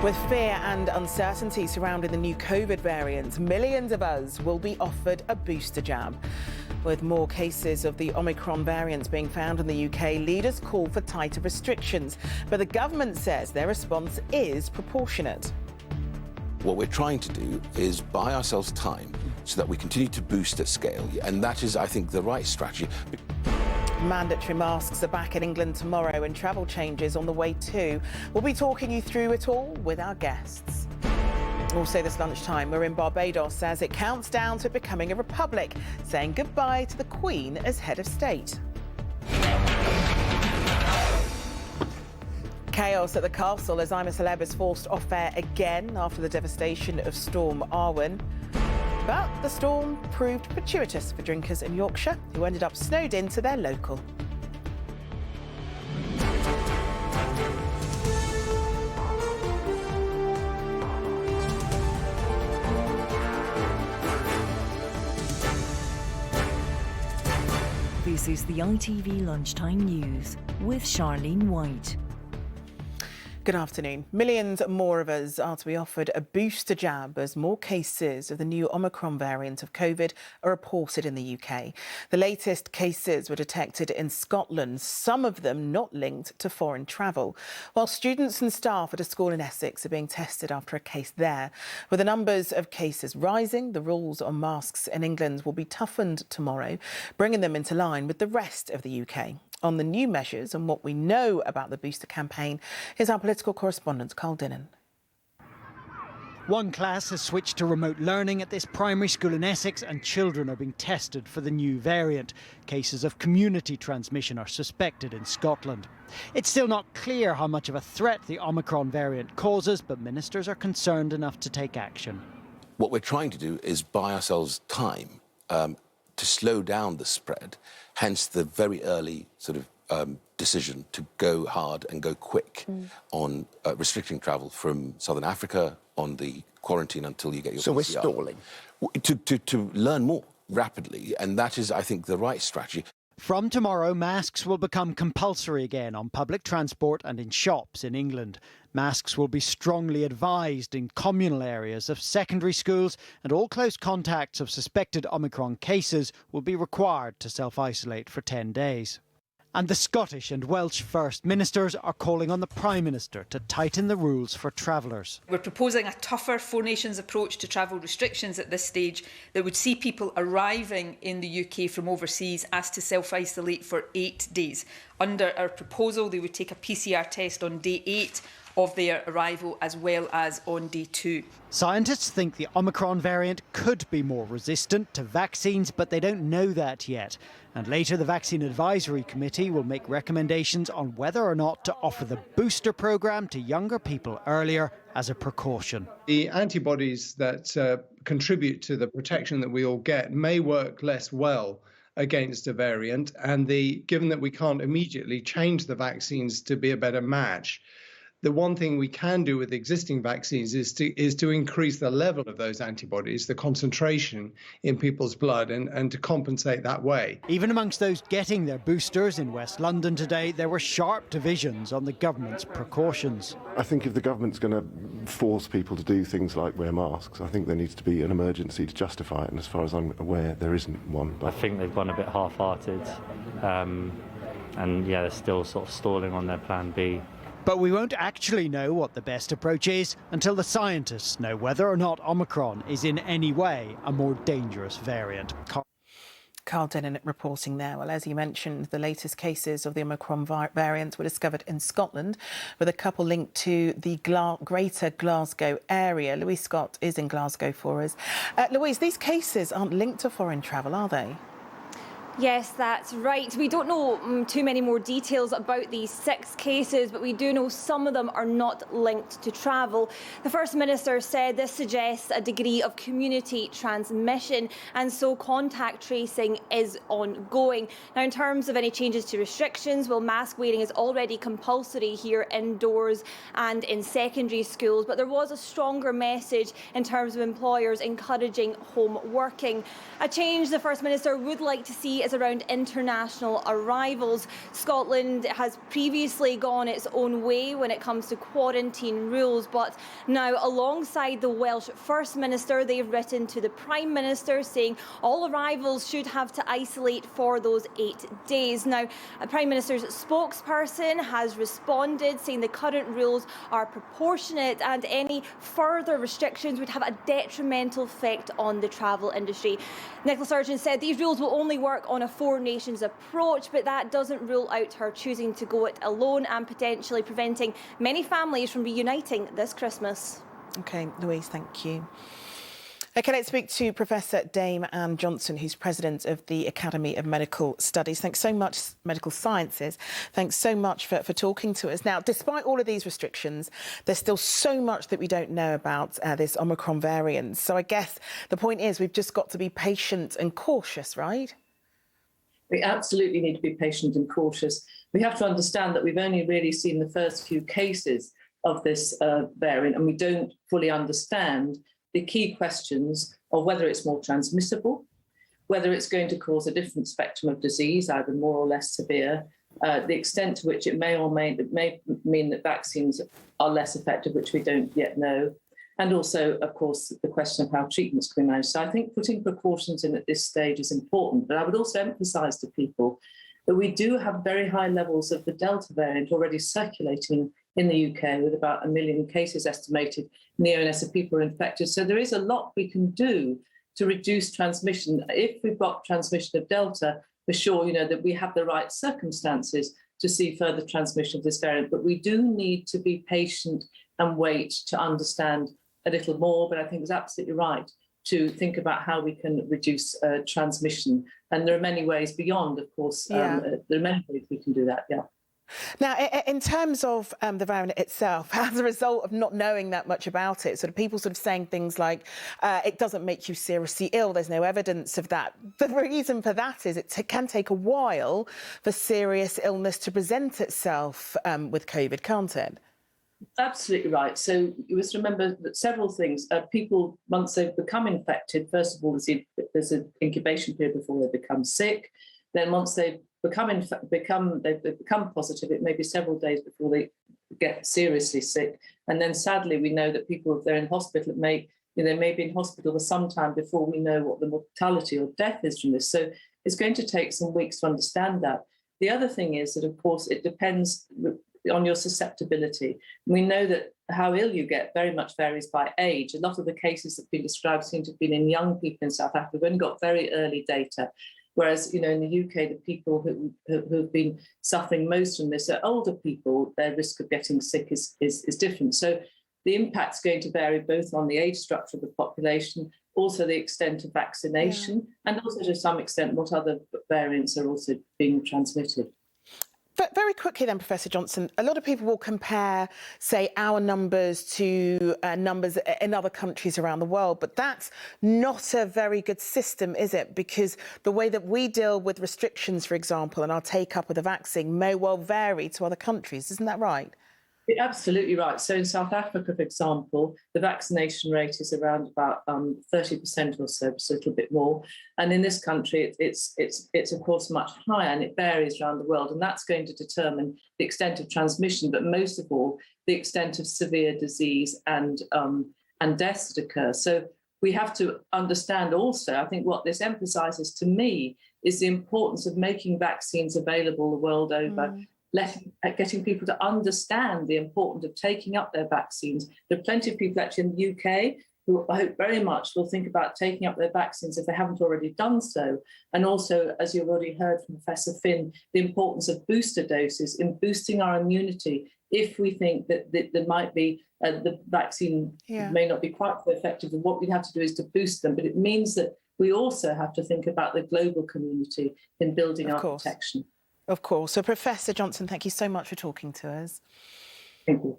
With fear and uncertainty surrounding the new COVID variant, millions of us will be offered a booster jab. With more cases of the Omicron variant being found in the UK, leaders call for tighter restrictions. But the government says their response is proportionate. What we're trying to do is buy ourselves time so that we continue to boost at scale. And that is, I think, the right strategy. Mandatory masks are back in England tomorrow and travel changes on the way too. We'll be talking you through it all with our guests. Also this lunchtime, we're in Barbados as it counts down to becoming a republic, saying goodbye to the Queen as head of state. Chaos at the castle as I'm a Celeb is forced off air again after the devastation of Storm Arwen. But the storm proved fortuitous for drinkers in Yorkshire who ended up snowed into their local. This is the ITV Lunchtime News with Charlene White. Good afternoon. Millions more of us are to be offered a booster jab as more cases of the new Omicron variant of COVID are reported in the UK. The latest cases were detected in Scotland, some of them not linked to foreign travel, while students and staff at a school in Essex are being tested after a case there. With the numbers of cases rising, the rules on masks in England will be toughened tomorrow, bringing them into line with the rest of the UK. On the new measures and what we know about the booster campaign is our political correspondent, Carl Dinnan. One class has switched to remote learning at this primary school in Essex and children are being tested for the new variant. Cases of community transmission are suspected in Scotland. It's still not clear how much of a threat the Omicron variant causes, but ministers are concerned enough to take action. What we're trying to do is buy ourselves time to slow down the spread, hence the very early sort of decision to go hard and go quick on restricting travel from Southern Africa, on the quarantine until you get your PCR. So we're stalling? To learn more rapidly, and that is, I think, the right strategy. From tomorrow, masks will become compulsory again on public transport and in shops in England. Masks will be strongly advised in communal areas of secondary schools, and all close contacts of suspected Omicron cases will be required to self-isolate for 10 days. And the Scottish and Welsh First Ministers are calling on the Prime Minister to tighten the rules for travellers. We're proposing a tougher Four Nations approach to travel restrictions at this stage that would see people arriving in the UK from overseas asked to self-isolate for 8 days. Under our proposal, they would take a PCR test on day 8 of their arrival as well as on day 2. Scientists think the Omicron variant could be more resistant to vaccines, but they don't know that yet. And later, the Vaccine Advisory Committee will make recommendations on whether or not to offer the booster programme to younger people earlier as a precaution. The antibodies that contribute to the protection that we all get may work less well against a variant, and given that we can't immediately change the vaccines to be a better match, the one thing we can do with existing vaccines is to increase the level of those antibodies, the concentration in people's blood, and to compensate that way. Even amongst those getting their boosters in West London today, there were sharp divisions on the government's precautions. I think if the government's going to force people to do things like wear masks, I think there needs to be an emergency to justify it, and as far as I'm aware, there isn't one. I think they've gone a bit half-hearted, and yeah, they're still sort of stalling on their plan B. But we won't actually know what the best approach is until the scientists know whether or not Omicron is in any way a more dangerous variant. Carl Dinnan reporting there. Well, as you mentioned, the latest cases of the Omicron variant were discovered in Scotland, with a couple linked to the Greater Glasgow area. Louise Scott is in Glasgow for us. Louise, these cases aren't linked to foreign travel, are they? Yes, that's right. We don't know too many more details about these 6 cases, but we do know some of them are not linked to travel. The First Minister said this suggests a degree of community transmission, and so contact tracing is ongoing. Now, in terms of any changes to restrictions, well, mask wearing is already compulsory here indoors and in secondary schools, but there was a stronger message in terms of employers encouraging home working. A change the First Minister would like to see is around international arrivals. Scotland has previously gone its own way when it comes to quarantine rules, but now alongside the Welsh First Minister, they've written to the Prime Minister saying all arrivals should have to isolate for those 8 days. Now, a Prime Minister's spokesperson has responded saying the current rules are proportionate and any further restrictions would have a detrimental effect on the travel industry. Nicola Sturgeon said these rules will only work on a four nations approach, but that doesn't rule out her choosing to go it alone and potentially preventing many families from reuniting this Christmas. OK, Louise, thank you. OK, let's speak to Professor Dame Anne Johnson, who's President of the Academy of Medical Studies. Thanks so much, Medical Sciences. Thanks so much for talking to us. Now, despite all of these restrictions, there's still so much that we don't know about this Omicron variant. So I guess the point is we've just got to be patient and cautious, right? We absolutely need to be patient and cautious. We have to understand that we've only really seen the first few cases of this variant, and we don't fully understand the key questions of whether it's more transmissible, whether it's going to cause a different spectrum of disease, either more or less severe, the extent to which it may mean that vaccines are less effective, which we don't yet know, and also, of course, the question of how treatments can be managed. So I think putting precautions in at this stage is important, but I would also emphasise to people that we do have very high levels of the Delta variant already circulating in the UK, with about 1 million cases estimated in the ONS of people infected. So there is a lot we can do to reduce transmission. If we've got transmission of Delta, for sure, that we have the right circumstances to see further transmission of this variant. But we do need to be patient and wait to understand a little more. But I think it's absolutely right to think about how we can reduce transmission. And there are many ways beyond, of course. There are many ways we can do that, yeah. Now, in terms of the variant itself, as a result of not knowing that much about it, sort of people sort of saying things like it doesn't make you seriously ill, there's no evidence of that. The reason for that is it can take a while for serious illness to present itself with COVID, can't it? Absolutely right. So you must remember that several things. People, once they've become infected, first of all, there's an incubation period before they become sick. Then once they've become positive, it may be several days before they get seriously sick. And then sadly, we know that people, if they're in hospital, they may be in hospital for some time before we know what the mortality or death is from this. So it's going to take some weeks to understand that. The other thing is that, of course, it depends on your susceptibility. We know that how ill you get very much varies by age. A lot of the cases that have been described seem to have been in young people in South Africa. We've only got very early data. Whereas, in the UK, the people who've been suffering most from this are older people. Their risk of getting sick is different. So the impact's going to vary both on the age structure of the population, also the extent of vaccination, and also to some extent what other variants are also being transmitted. But very quickly then, Professor Johnson, a lot of people will compare, say, our numbers to numbers in other countries around the world, but that's not a very good system, is it? Because the way that we deal with restrictions, for example, and our take-up of the vaccine may well vary to other countries. Isn't that right? You're absolutely right. So in South Africa, for example, the vaccination rate is around about 30% or so, just a little bit more. And in this country, it's of course much higher, and it varies around the world. And that's going to determine the extent of transmission, but most of all, the extent of severe disease and deaths that occur. So we have to understand also, I think what this emphasises to me is the importance of making vaccines available the world over. Getting people to understand the importance of taking up their vaccines. There are plenty of people actually in the UK who I hope very much will think about taking up their vaccines if they haven't already done so. And also, as you've already heard from Professor Finn, the importance of booster doses in boosting our immunity if we think that there might be the vaccine may not be quite so effective. And what we have to do is to boost them. But it means that we also have to think about the global community in building our protection. Of course. So, Professor Johnson, thank you so much for talking to us. Thank you.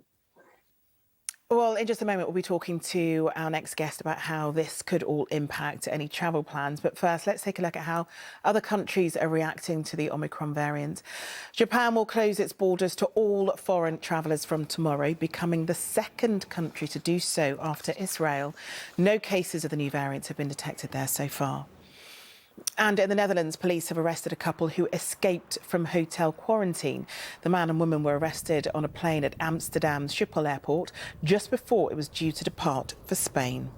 Well, in just a moment, we'll be talking to our next guest about how this could all impact any travel plans. But first, let's take a look at how other countries are reacting to the Omicron variant. Japan will close its borders to all foreign travellers from tomorrow, becoming the second country to do so after Israel. No cases of the new variant have been detected there so far. And in the Netherlands, police have arrested a couple who escaped from hotel quarantine. The man and woman were arrested on a plane at Amsterdam's Schiphol airport just before it was due to depart for Spain.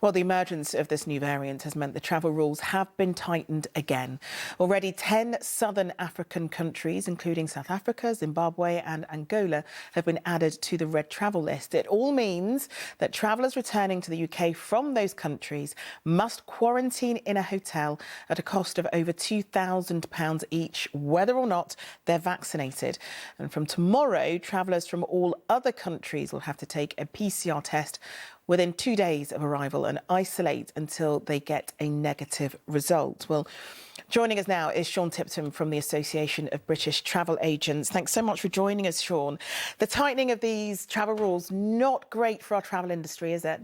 Well, the emergence of this new variant has meant the travel rules have been tightened again. Already 10 southern African countries, including South Africa, Zimbabwe and Angola, have been added to the red travel list. It all means that travellers returning to the UK from those countries must quarantine in a hotel at a cost of over £2,000 each, whether or not they're vaccinated. And from tomorrow, travellers from all other countries will have to take a PCR test within 2 days of arrival and isolate until they get a negative result. Well, joining us now is Sean Tipton from the Association of British Travel Agents. Thanks so much for joining us, Sean. The tightening of these travel rules, not great for our travel industry, is it?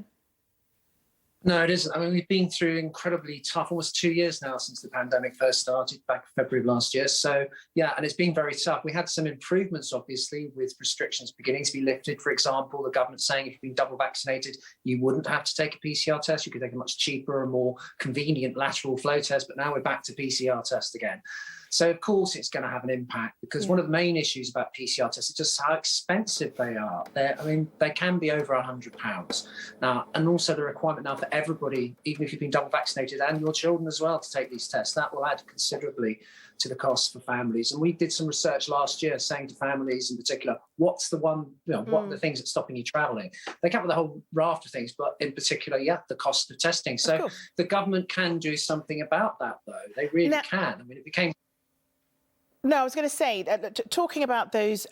No, it isn't. I mean, we've been through incredibly tough, almost 2 years now since the pandemic first started, back in February of last year. So, yeah, and it's been very tough. We had some improvements, obviously, with restrictions beginning to be lifted. For example, the government saying if you've been double vaccinated, you wouldn't have to take a PCR test. You could take a much cheaper and more convenient lateral flow test. But now we're back to PCR test again. So, of course, it's going to have an impact because one of the main issues about PCR tests is just how expensive they are. They can be over £100 now, and also the requirement now for everybody, even if you've been double vaccinated, and your children as well, to take these tests. That will add considerably to the cost for families. And we did some research last year saying to families in particular, what's the one, what are the things that's stopping you travelling? They cover the whole raft of things, but in particular, the cost of testing. So the government can do something about that, though. They really can. I mean, it became... No, I was going to say, talking about those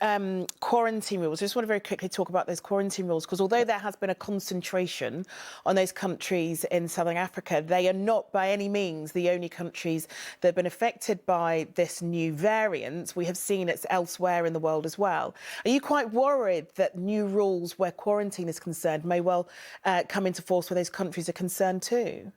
quarantine rules, I just want to very quickly talk about those quarantine rules, because although there has been a concentration on those countries in Southern Africa, they are not by any means the only countries that have been affected by this new variant. We have seen it's elsewhere in the world as well. Are you quite worried that new rules where quarantine is concerned may well come into force where those countries are concerned too?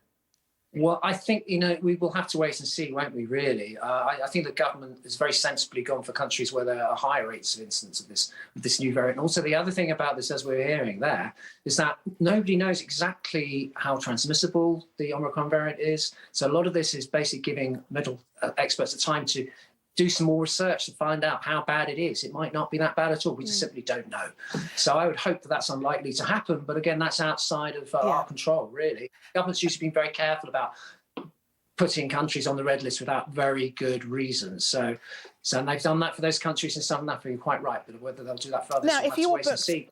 Well, I think, we will have to wait and see, won't we, really? I think the government has very sensibly gone for countries where there are higher rates of incidence of this new variant. And also the other thing about this, as we're hearing there, is that nobody knows exactly how transmissible the Omicron variant is. So a lot of this is basically giving medical experts the time to do some more research to find out how bad it is. It might not be that bad at all. We just simply don't know. So I would hope that that's unlikely to happen. But again, that's outside of our control, really. Government's usually been very careful about putting countries on the red list without very good reasons. So they've done that for those countries in Southern Africa, you're quite right. But whether they'll do that for others, we'll have to wait and see.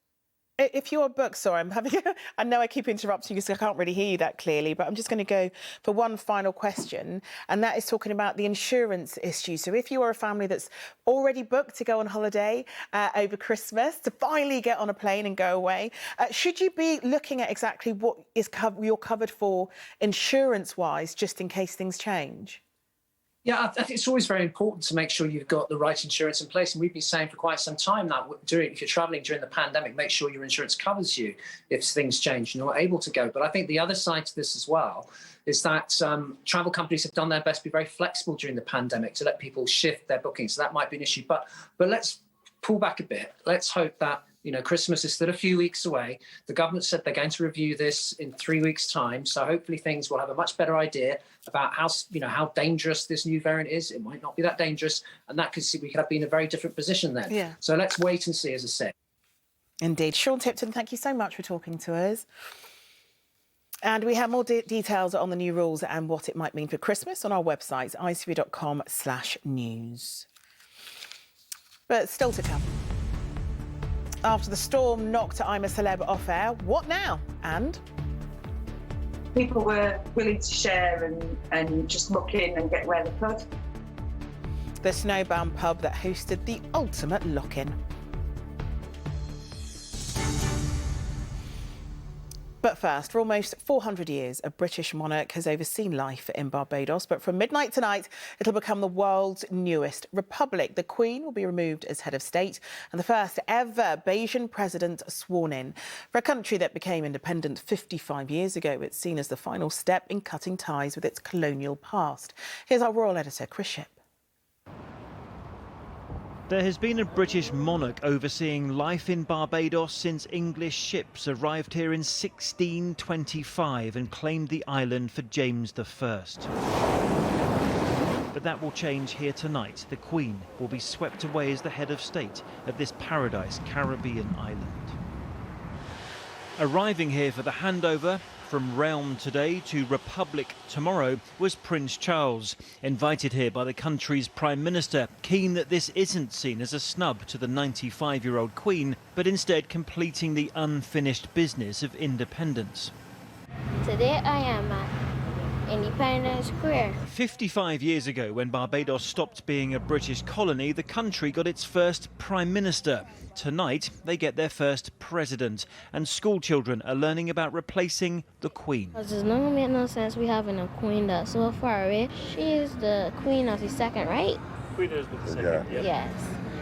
If your book, sorry, I know I keep interrupting you because I can't really hear you that clearly, but I'm just going to go for one final question, and that is talking about the insurance issue. So if you are a family that's already booked to go on holiday over Christmas, to finally get on a plane and go away, should you be looking at exactly what you're covered for insurance-wise, just in case things change? Yeah, I think it's always very important to make sure you've got the right insurance in place. And we've been saying for quite some time now, if you're travelling during the pandemic, make sure your insurance covers you if things change and you're not able to go. But I think the other side to this as well is that travel companies have done their best to be very flexible during the pandemic to let people shift their bookings. So that might be an issue. But let's pull back a bit. Let's hope that Christmas is still a few weeks away. The government said they're going to review this in 3 weeks' time. So hopefully things will have a much better idea about how dangerous this new variant is. It might not be that dangerous. And we could have been in a very different position then. Yeah. So let's wait and see, as I said. Indeed. Sean Tipton, thank you so much for talking to us. And we have more details on the new rules and what it might mean for Christmas on our website, itv.com/news. But still to come. After the storm knocked I'm a Celeb off air, what now? And people were willing to share and just muck in and get where they could. The snowbound pub that hosted the ultimate lock-in. But first, for almost 400 years, a British monarch has overseen life in Barbados. But from midnight tonight, it'll become the world's newest republic. The Queen will be removed as head of state and the first ever Bajan president sworn in. For a country that became independent 55 years ago, it's seen as the final step in cutting ties with its colonial past. Here's our royal editor, Chris Shipp. There has been a British monarch overseeing life in Barbados since English ships arrived here in 1625 and claimed the island for James I. But that will change here tonight. The Queen will be swept away as the head of state of this paradise Caribbean island. Arriving here for the handover from realm today to republic tomorrow was Prince Charles, invited here by the country's Prime Minister, keen that this isn't seen as a snub to the 95-year-old Queen, but instead completing the unfinished business of independence. Today I am at Independence Square. 55 years ago, when Barbados stopped being a British colony, the country got its first Prime Minister. Tonight, they get their first President, and school children are learning about replacing the Queen. It's not going to make no sense we having a Queen that's so far away. She is the Queen of the second, right? Queen Elizabeth II, yeah. Yes.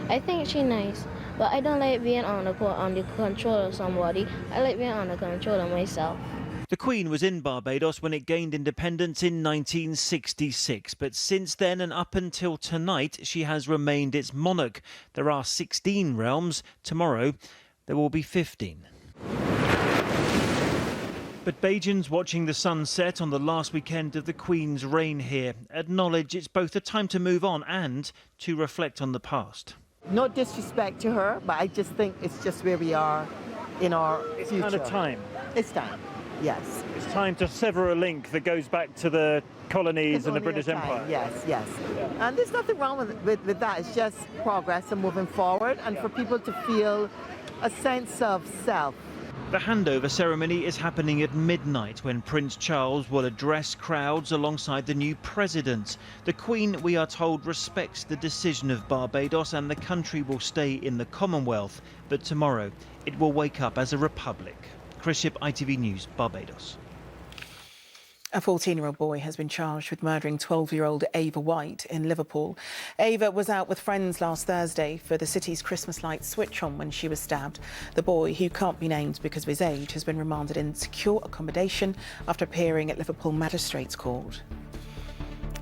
I think she's nice, but I don't like being on the control of somebody. I like being on the control of myself. The Queen was in Barbados when it gained independence in 1966, but since then and up until tonight, she has remained its monarch. There are 16 realms. Tomorrow, there will be 15. But Bajans watching the sun set on the last weekend of the Queen's reign here acknowledge it's both a time to move on and to reflect on the past. No disrespect to her, but I just think it's just where we are in our future. It's kind of time. It's time. Yes. It's time to sever a link that goes back to the colonies and the British Empire. Yes, yes. Yeah. And there's nothing wrong with that. It's just progress and moving forward, and for people to feel a sense of self. The handover ceremony is happening at midnight when Prince Charles will address crowds alongside the new president. The Queen, we are told, respects the decision of Barbados and the country will stay in the Commonwealth. But tomorrow, it will wake up as a republic. Chris Ship, ITV News, Barbados. A 14-year-old boy has been charged with murdering 12-year-old Ava White in Liverpool. Ava was out with friends last Thursday for the city's Christmas lights switch on when she was stabbed. The boy, who can't be named because of his age, has been remanded in secure accommodation after appearing at Liverpool Magistrates Court.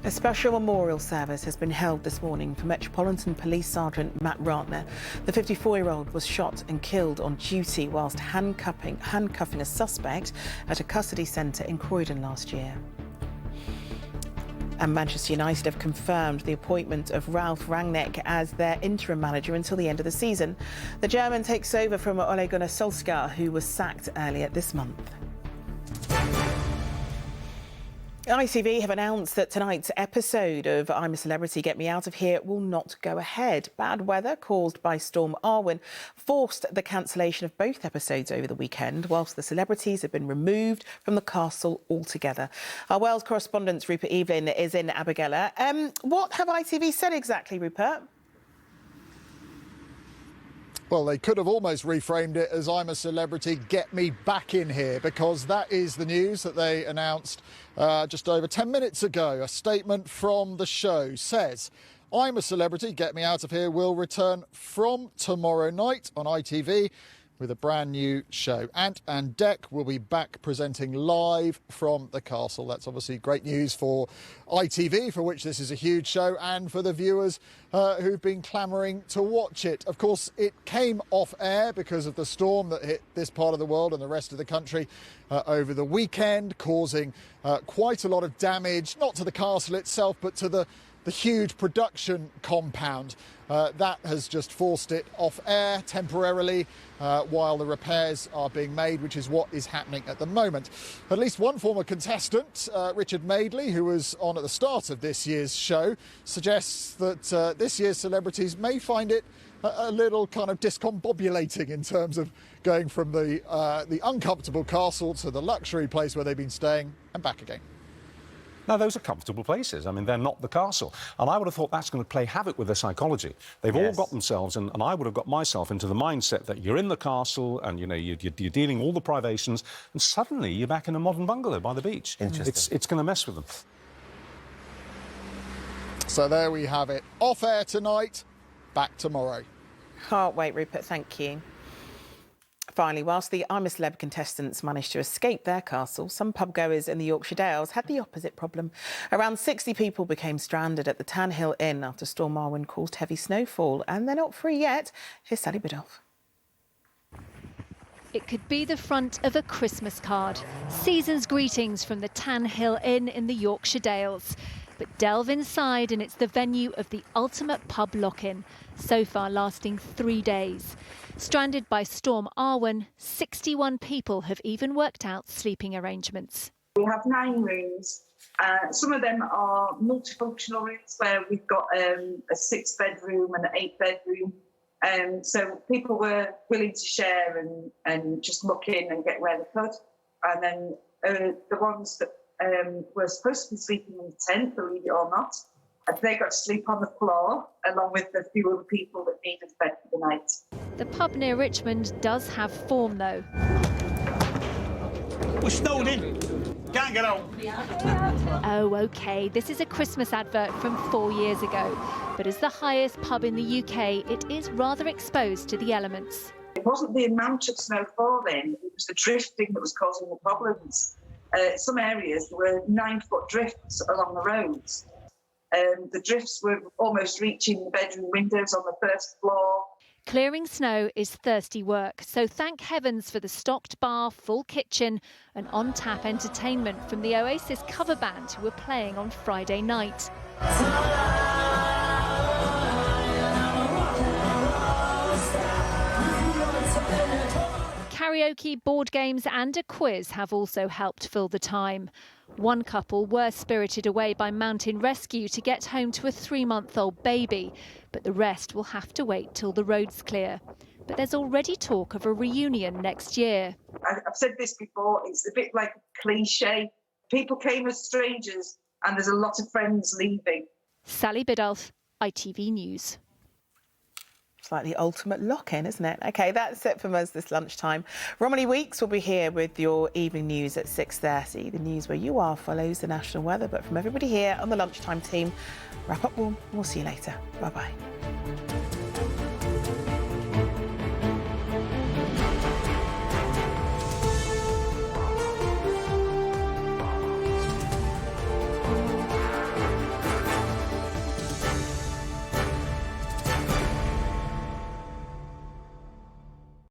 A special memorial service has been held this morning for Metropolitan Police Sergeant Matt Ratner. The 54-year-old was shot and killed on duty whilst handcuffing a suspect at a custody centre in Croydon last year. And Manchester United have confirmed the appointment of Ralf Rangnick as their interim manager until the end of the season. The German takes over from Ole Gunnar Solskjaer, who was sacked earlier this month. ITV have announced that tonight's episode of I'm a Celebrity, Get Me Out of Here will not go ahead. Bad weather caused by Storm Arwen forced the cancellation of both episodes over the weekend, whilst the celebrities have been removed from the castle altogether. Our Wales correspondent Rupert Evelyn is in Abergele. What have ITV said exactly, Rupert? Well, they could have almost reframed it as I'm a Celebrity, Get Me Back in Here, because that is the news that they announced just over 10 minutes ago. A statement from the show says, I'm a Celebrity, Get Me Out of Here will return from tomorrow night on ITV with a brand new show. Ant and Dec will be back presenting live from the castle. That's obviously great news for ITV, for which this is a huge show, and for the viewers who've been clamouring to watch it. Of course, it came off air because of the storm that hit this part of the world and the rest of the country over the weekend, causing quite a lot of damage, not to the castle itself, but to the huge production compound. That has just forced it off air temporarily while the repairs are being made, which is what is happening at the moment. At least one former contestant, Richard Madeley, who was on at the start of this year's show, suggests that this year's celebrities may find it a little kind of discombobulating in terms of going from the uncomfortable castle to the luxury place where they've been staying and back again. Now, those are comfortable places. I mean, they're not the castle. And I would have thought that's going to play havoc with their psychology. They've all got themselves, and I would have got myself into the mindset that you're in the castle and, you know, you're dealing all the privations, and suddenly you're back in a modern bungalow by the beach. Interesting. It's going to mess with them. So there we have it. Off air tonight, back tomorrow. Can't wait, Rupert. Thank you. Finally, whilst the I'm a Celeb contestants managed to escape their castle, some pubgoers in the Yorkshire Dales had the opposite problem. Around 60 people became stranded at the Tan Hill Inn after Storm Arwen caused heavy snowfall, and they're not free yet. Here's Sally Biddulph. It could be the front of a Christmas card. Season's greetings from the Tan Hill Inn in the Yorkshire Dales. But delve inside and it's the venue of the ultimate pub lock-in, so far lasting 3 days. Stranded by Storm Arwen, 61 people have even worked out sleeping arrangements. We have 9 rooms. Some of them are multifunctional rooms where we've got a 6-bedroom and an 8-bedroom. So people were willing to share and just muck in and get where they could. And then the ones that were supposed to be sleeping in the tent, believe it or not, they got to sleep on the floor along with the few other people that needed bed for the night. The pub near Richmond does have form, though. We're snowed in. Can't get out. Oh, OK. This is a Christmas advert from 4 years ago. But as the highest pub in the UK, it is rather exposed to the elements. It wasn't the amount of snow falling, it was the drifting that was causing the problems. Some areas there were 9-foot drifts along the roads. The drifts were almost reaching the bedroom windows on the first floor. Clearing snow is thirsty work, so thank heavens for the stocked bar, full kitchen and on-tap entertainment from the Oasis cover band who were playing on Friday night. Karaoke, board games and a quiz have also helped fill the time. One couple were spirited away by mountain rescue to get home to a 3-month-old baby, but the rest will have to wait till the road's clear. But there's already talk of a reunion next year. I've said this before, it's a bit like a cliche. People came as strangers and there's a lot of friends leaving. Sally Biddulph, ITV News. It's like the ultimate lock-in, isn't it? OK, that's it from us this lunchtime. Romilly Weeks will be here with your evening news at 6:30. The news where you are follows the national weather. But from everybody here on the Lunchtime team, wrap up warm. We'll see you later. Bye-bye.